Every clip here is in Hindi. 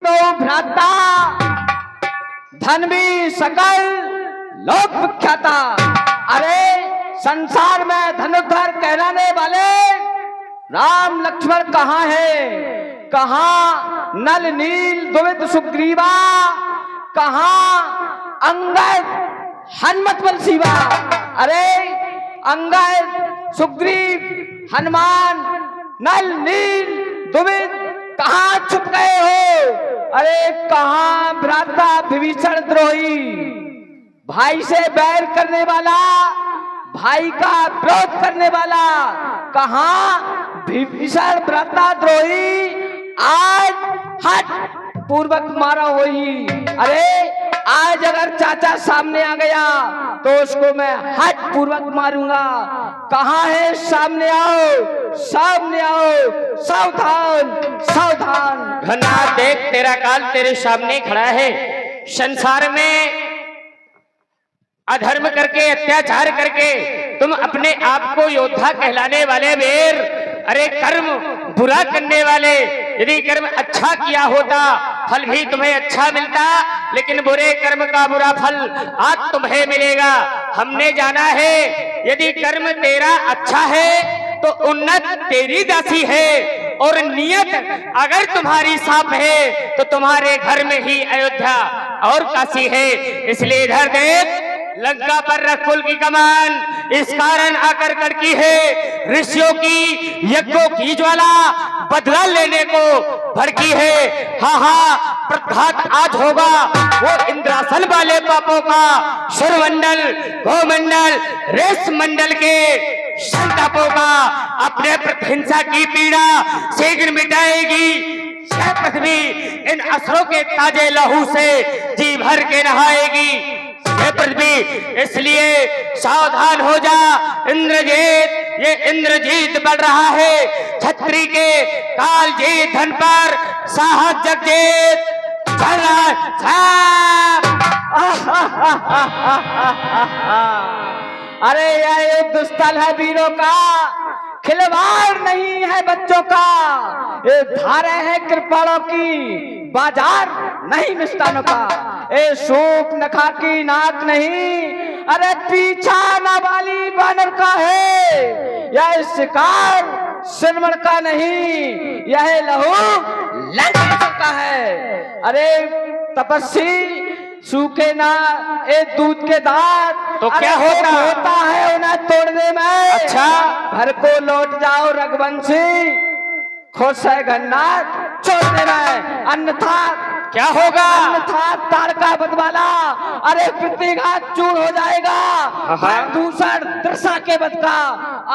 तो भ्राता धन भी सकल लोक विख्याता। अरे संसार में धनुर्धर कहलाने वाले राम लक्ष्मण कहाँ है? कहाँ नल नील द्विविध सुग्रीवा? कहाँ अंगद हनुमत बल शिवा? अरे अंगद सुग्रीव हनुमान नल नील द्विविध कहाँ छुप गए हो? अरे कहाँ भ्राता विभीषण द्रोही, भाई से बैर करने वाला, भाई का विरोध करने वाला? कहाँ विभीषण भ्राता द्रोही? आज हट पूर्वक मारा होई। अरे आज अगर चाचा सामने आ गया तो उसको मैं हट पूर्वक मारूंगा। कहाँ है? सामने आओ, सामने आओ, सावधान सावधान। घना देख, तेरा काल तेरे सामने खड़ा है। संसार में अधर्म करके, अत्याचार करके तुम अपने आप को योद्धा कहलाने वाले वीर, अरे कर्म बुरा करने वाले, यदि कर्म अच्छा किया होता फल भी तुम्हें अच्छा मिलता, लेकिन बुरे कर्म का बुरा फल आज तुम्हें मिलेगा। हमने जाना है यदि कर्म तेरा अच्छा है तो उन्नत तेरी दासी है, और नियत अगर तुम्हारी साफ है तो तुम्हारे घर में ही अयोध्या और काशी है। इसलिए इधर देख, लंका पर रखुल की कमान इस कारण आकर कड़की है, ऋषियों की यज्ञों की ज्वाला बदला लेने को भड़की है। हाँ हाँ, प्रघात आज होगा वो इंद्रासन वाले पापों का, सुरमंडल गोमंडल रेस मंडल के संतापों का। अपने प्रतिहिंसा की पीड़ा शीघ्र मिटाएगी यह पृथ्वी, इन असुरों के ताजे लहू से जी भर के नहाएगी ये पृथ्वी। इसलिए सावधान हो जा इंद्रजीत, ये इंद्रजीत बढ़ रहा है छत्री के काल जीत धन पर साहस जगजीत चल अरे यह युद्ध स्थल है वीरों का, खिलवाड़ नहीं है बच्चों का। ये धारे हैं कृपाणों की, बाजार नहीं मिष्टानों का। ए शोक नखा की नाक नहीं, अरे पीछा न वाली बानर का है। यह शिकार श्रवण का नहीं, यह लहू लंकेश्वर का है। अरे तपस्वी सूखे ना ए दूध के दांत, तो क्या होता है उन्हें तोड़ने में। अच्छा, घर को लौट जाओ रघुवंशी, खुश है घन्नाथ छोड़ने में, अन्यथा क्या होगा? अन्यथा तारका बदवाला, अरे प्रतिघात चूर हो जाएगा। दूसर दृशा के बद का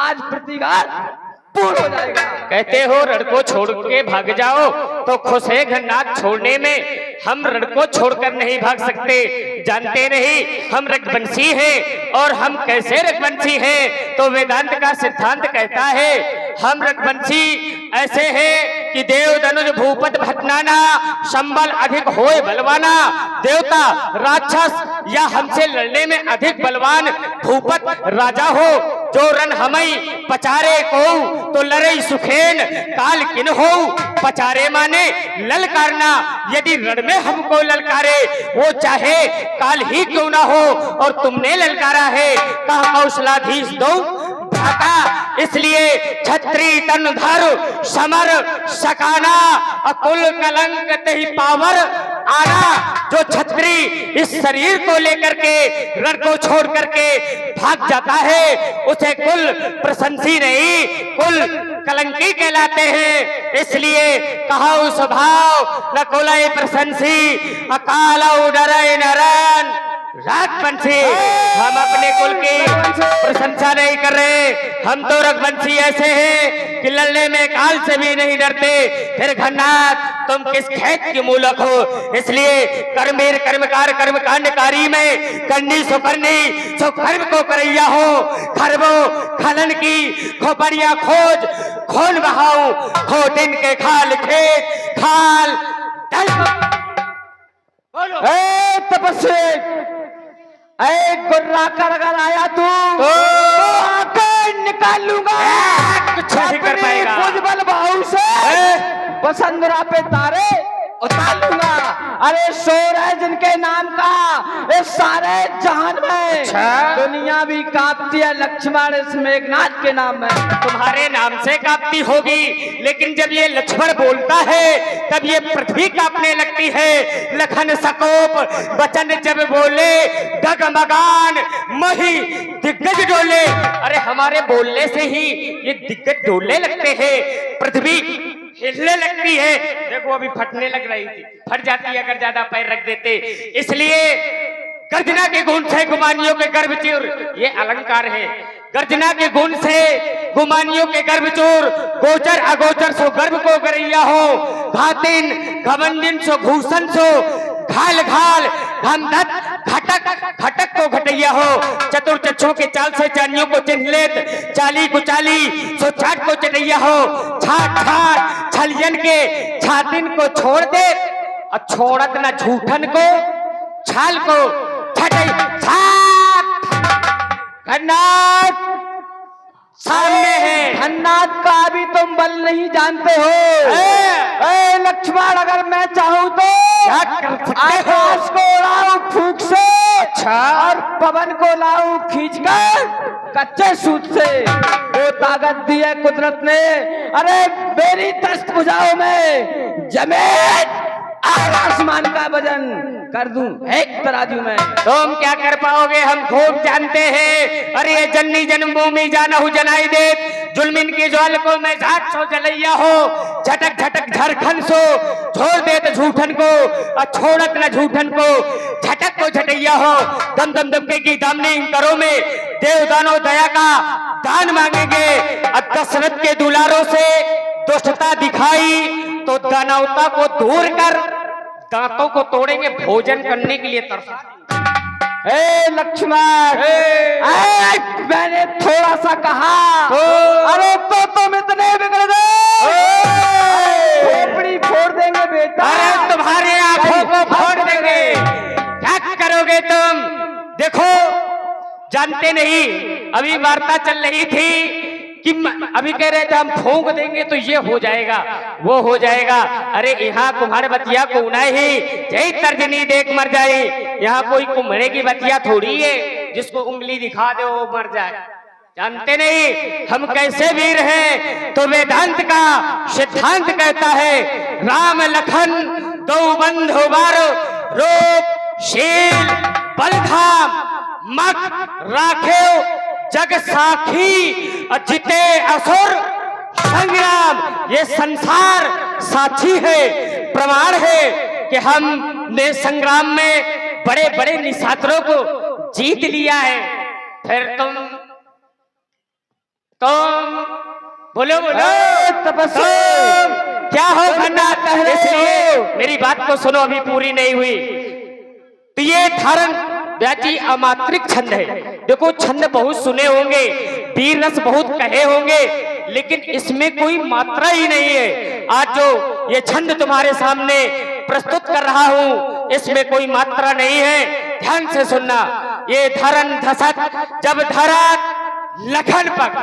आज प्रतिघात पूर्ण हो जाएगा। कहते हो रण को छोड़ के भाग जाओ, तो खुश है घन्नाथ छोड़ने में। हम रण को छोड़कर नहीं भाग सकते, जानते नहीं हम रघुवंशी हैं। और हम कैसे रघुवंशी हैं? तो वेदांत का सिद्धांत कहता है हम रघुवंशी ऐसे हैं कि देव धनुष भूपत भटनाना, संबल अधिक होए बलवाना। देवता राक्षस या हमसे लड़ने में अधिक बलवान भूपत राजा हो, जो रण हमई पचारे को तो लड़ई सुखेन काल किन हो। पचारे माने ललकारना, यदि रण में हमको ललकारे वो चाहे काल ही क्यों ना हो, और तुमने ललकारा है कहा कौशलाधीश दो भ्राता। इसलिए छत्री तनुधर समर सकाना, अकुल कलंक तहि पावर आना। जो छत्री इस शरीर को लेकर के रण को छोड़ करके भाग जाता है उसे कुल प्रशंसी नहीं, कुल कलंकी कहलाते हैं। इसलिए कहा स्वभाव न कुलय प्रशंसी, अकाल डरे नरन राजवंशी। हम अपने कुल की प्रशंसा नहीं कर रहे, हम तो रघुवंशी ऐसे हैं कि लड़ने में काल से भी नहीं डरते। फिर घन्नाथ तुम किस खेत की मूलक हो? इसलिए कर्मेर कर्मकार कर्मकांडकारी में करनी सुकरनी सो कर्म को करैया हो। खरबो खलन की खोपड़िया खोज खोल बहाऊ, खोटिन के खाल खेत खाल तपस्वी गुर्रा कर अगर आया तू तो आकर निकाल लूंगा कुछ नहीं कर पाएगा। बल बाहू से बसंतरा पे तारे उतार लूंगा। अरे शोर है जिनके नाम का इस सारे जहान में। अच्छा। दुनिया भी कांपती है लक्ष्मण इस मेघनाथ के नाम में। तुम्हारे नाम से कांपती होगी, लेकिन जब ये लक्ष्मण बोलता है तब ये पृथ्वी कांपने लगती है। लखन सकोप वचन जब बोले डगमगान मही दिग्गज डोले। अरे हमारे बोलने से ही ये दिग्गज डोलने लगते हैं, पृथ्वी हिलने लगती है। देखो अभी फटने लग रही थी, फट जाती अगर ज्यादा पैर रख देते। इसलिए गर्जना के गुण से गुमानियों के गर्भ चूर, ये अलंकार है। गर्जना के गुण से गुमानियों के गर्भ चूर, गोचर अगोचर सो गर्भ को गरैया हो। घातिन घमंडिन सो घूसन सो घाल घाल धमधत घटक घटक को घटैया हो। चतुर चच्छों के चाल से चानियों को चिन्ह लेत, चाली कुचाली सो चाट को चटैया हो। छाट छाट छलियन के छातिन को छोड़ दे, और छोड़त न झूठन को छाल को छटै छाट। खन्नाथ सामने है। खन्नाथ का भी तुम बल नहीं जानते हो। ए लक्ष्मण, अगर मैं चाहूँ तो क्या कर सकते हो? आकाश को उड़ाऊं फूंक से, अच्छा। और पवन को लाऊं खींचकर कच्चे सूत से। वो ताकत दी है कुदरत ने। अरे मेरी दस्त बुझाओ में जमीन और आसमान का वजन कर दूं एक तराजू में। तुम क्या कर पाओगे हम खूब जानते हैं। अरे ये जननी जन्मभूमि जानहु जनाई दे, जुल्मिन की ज्वाल को मैं झाट सो जलैया हो। झटक झटक झरखन सो छोड़ दे तो झूठन को, और छोड़त न झूठन को झटक को झटैया हो। दम दम दमके की दामनी इन करों में देव दानो दया का दान मांगेंगे। अब दशरथ के दुलारों से दुष्टता दिखाई तो दानवता को दूर कर दांतों को तोड़ेंगे, भोजन करने के लिए तरसा। ए लक्ष्मण, मैंने थोड़ा सा कहा। अरे तो तुम इतने बिगड़ गए, खोपड़ी फोड़ देंगे बेटा। अरे तुम्हारे आंखों को फोड़ देंगे। क्या करोगे तुम? देखो जानते नहीं, अभी वार्ता चल रही थी कि अभी कह रहे थे हम फूंक देंगे तो ये हो जाएगा वो हो जाएगा। अरे यहाँ कुम्हार बतिया को उनाए ही जय तर्जनी देख मर जाए। यहाँ कोई कुम्हरे की बतिया थोड़ी है जिसको उंगली दिखा दे वो मर जाए। जानते नहीं हम कैसे वीर हैं। तो वेदांत का सिद्धांत कहता है राम लखन दो बंधु बारो, रूप शील बलधाम मख राखे जग साखी, अजिते असुर संग्राम। ये संसार साक्षी है, प्रमाण है कि हमने संग्राम में बड़े बड़े निशाचरों को जीत लिया है। फिर तुम बोलो बोलो क्या हो खन्नाथ? इसलिए मेरी बात को सुनो, अभी पूरी नहीं हुई। तो ये धारण व्याची अमात्रिक छंद है। देखो छंद बहुत सुने होंगे, वीर रस बहुत कहे होंगे, लेकिन इसमें कोई मात्रा ही नहीं है। आज जो ये छंद तुम्हारे सामने प्रस्तुत कर रहा हूँ इसमें कोई मात्रा नहीं है। ध्यान से सुनना। ये धरन धसत जब धरत लखन पग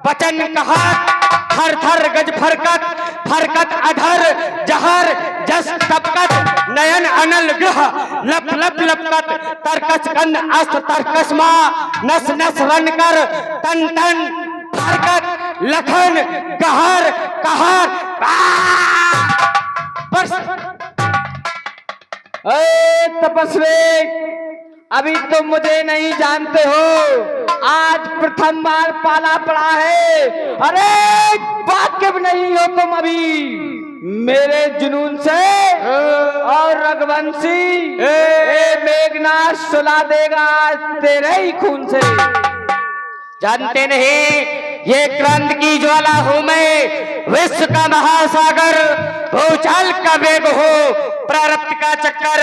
वचन कहा, थर थर गज फरकत फरकत अधर जहर जस तपकत नयन अनल ग्रह लप लप लपकत तरकस कंद अस्त तरकसमा नस नस रन कर तन तन फरकत लखन कहर कहर। बस तपस्वी, अभी तुम मुझे नहीं जानते हो। आज प्रथम बार पाला पड़ा है। अरे वाकिफ नहीं हो तुम अभी मेरे जुनून से। और रघुवंशी मेघनाथ सुला देगा तेरे ही खून से। जानते नहीं ये क्रांति की ज्वाला हूं मैं, विश्व का महासागर, भूचाल का वेग हो, प्रारब्ध का चक्कर।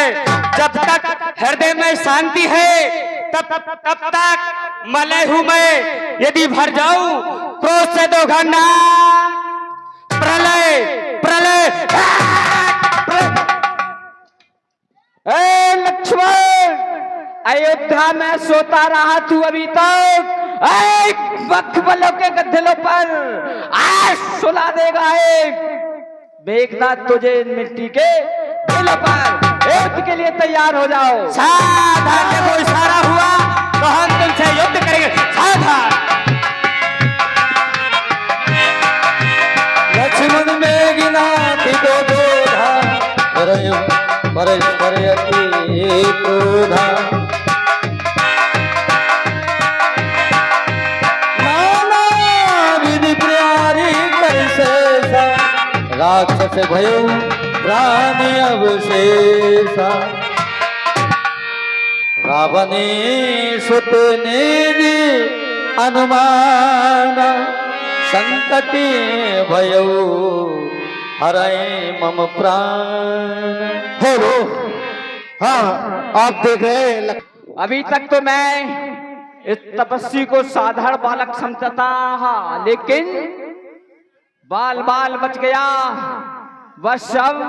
जब तक हृदय में शांति है तब तक मलय हूं मैं। यदि भर जाऊं क्रोध से दो घंटा प्रलय प्रलय। लक्ष्मण, अयोध्या में सोता रहा तू अभी तक। वक्त बलों के गद्धलों पर आज सुला देगा मेघनाथ तुझे मिट्टी के दिलों पर। लिए तैयार हो जाओ। सावधान, देखो इशारा हुआ तो हम तुमसे युद्ध करेंगे। सावधान। लक्ष्मण में गिनाती दो दोधा परस्पर अति क्रोधा नाना विधि प्यारी कैसे राक्षस भयो प्राणी अवशेषा रावणी सुत निधि अनुमान संकटी भयो हरय मम प्राण। हेलो, हाँ आप देख रहे हैं। अभी तक तो मैं इस तपस्वी को साधारण बालक समझता था, लेकिन बाल बाल बच गया। बस अब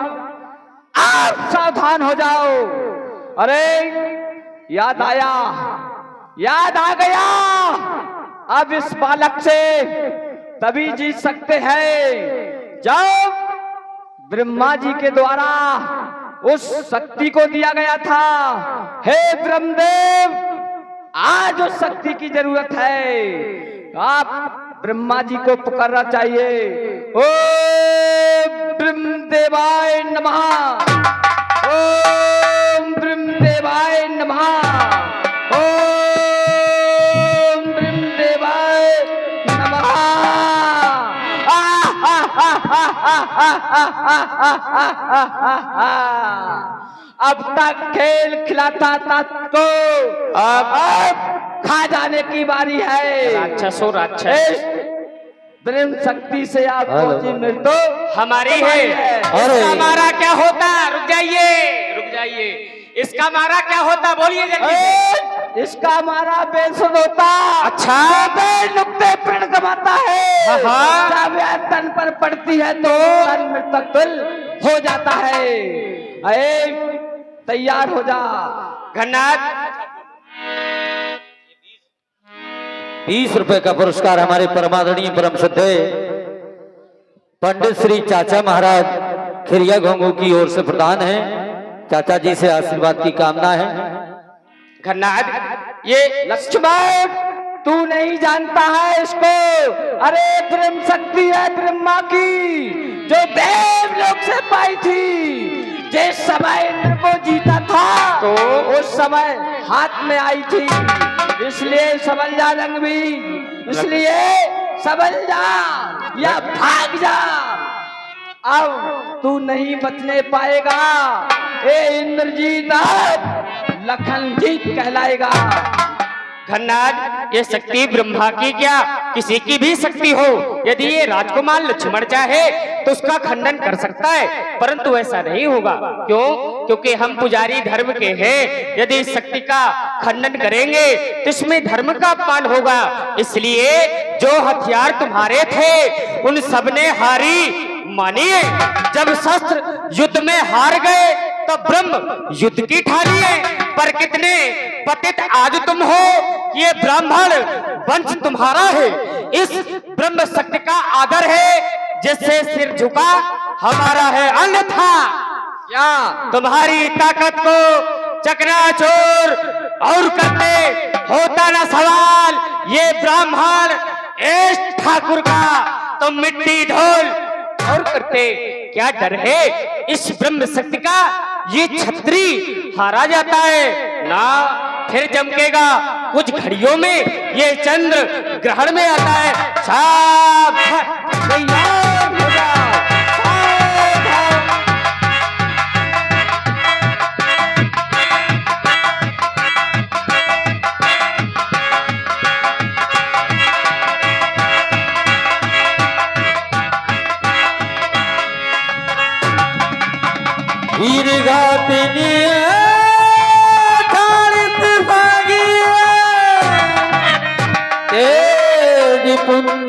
आप सावधान हो जाओ। अरे याद आया, याद आ गया। अब इस बालक से तभी जीत सकते हैं जब ब्रह्मा जी के द्वारा उस शक्ति को दिया गया था। हे ब्रह्मदेव, आज उस शक्ति की जरूरत है। आप ब्रह्मा जी को पुकारना चाहिए। ओम ब्रह्मदेवाय नमः, ओम ब्रह्मदेवाय नमः, ओम ब्रह्मदेवाय नमः। अब तक खेल खिलाता था को, अब खा जाने की बारी है। राक्षसो राक्षस, ब्रह्म शक्ति से आपको हेलो। जी मृत्यु हमारी है। अरे। इसका मारा क्या होता? रुक जाइए, रुक जाइए। इसका मारा क्या होता? बोलिए जल्दी से। इसका मारा बेसुध होता। अच्छा। नुक्ते प्रण कमाता है। हाँ। जब यह तन पर पड़ती है तो तन मृतक तुल हो जाता है। अरे तैयार हो जा। घनाथ, 20 रुपए का पुरस्कार हमारे परमादरणीय परम श्रद्धेय पंडित श्री चाचा महाराज खिरिया घोंगू की ओर से प्रदान है। चाचा जी से आशीर्वाद की कामना है। घनाथ, ये लक्ष्मण, तू नहीं जानता है इसको। अरे ब्रह्म शक्ति है ब्रह्मा की, जो देवलोक से पाई थी। जिस समय इंद्र को जीता था तो उस समय हाथ में आई थी। इसलिए समझ जा रंगवीर, इसलिए समझ जा या भाग जा। अब तू नहीं बचने पाएगा। ए इंद्रजीत, लखनजीत कहलाएगा। घनाथ, ये शक्ति ब्रह्मा की क्या किसी की भी शक्ति हो, यदि ये राजकुमार लक्ष्मण चाहे तो उसका खंडन कर सकता है, परंतु ऐसा नहीं होगा। क्यों? क्योंकि हम पुजारी धर्म के हैं। यदि इस शक्ति का खंडन करेंगे तो इसमें धर्म का अपमान होगा। इसलिए जो हथियार तुम्हारे थे उन सब ने हारी मानिए। जब शस्त्र युद्ध में हार गए तो ब्रह्म युद्ध की ठानी है। पर कितने पतित आज तुम हो, ये ब्राह्मण वंश तुम्हारा है। इस ब्रह्म शक्ति का आदर है, जिससे सिर झुका हमारा है, अन्यथा या तुम्हारी ताकत को चकनाचूर और करते होता ना सवाल। ये ब्राह्मण इस ठाकुर का तो मिट्टी ढोल और करते। क्या डर है इस ब्रह्म शक्ति का? ये छत्री हारा जाता है ना, फिर चमकेगा कुछ घड़ियों में। ये चंद्र ग्रहण में आता है। तैयार हो जाओ। वीर घातिनी कालित भागी तेरी पुण्य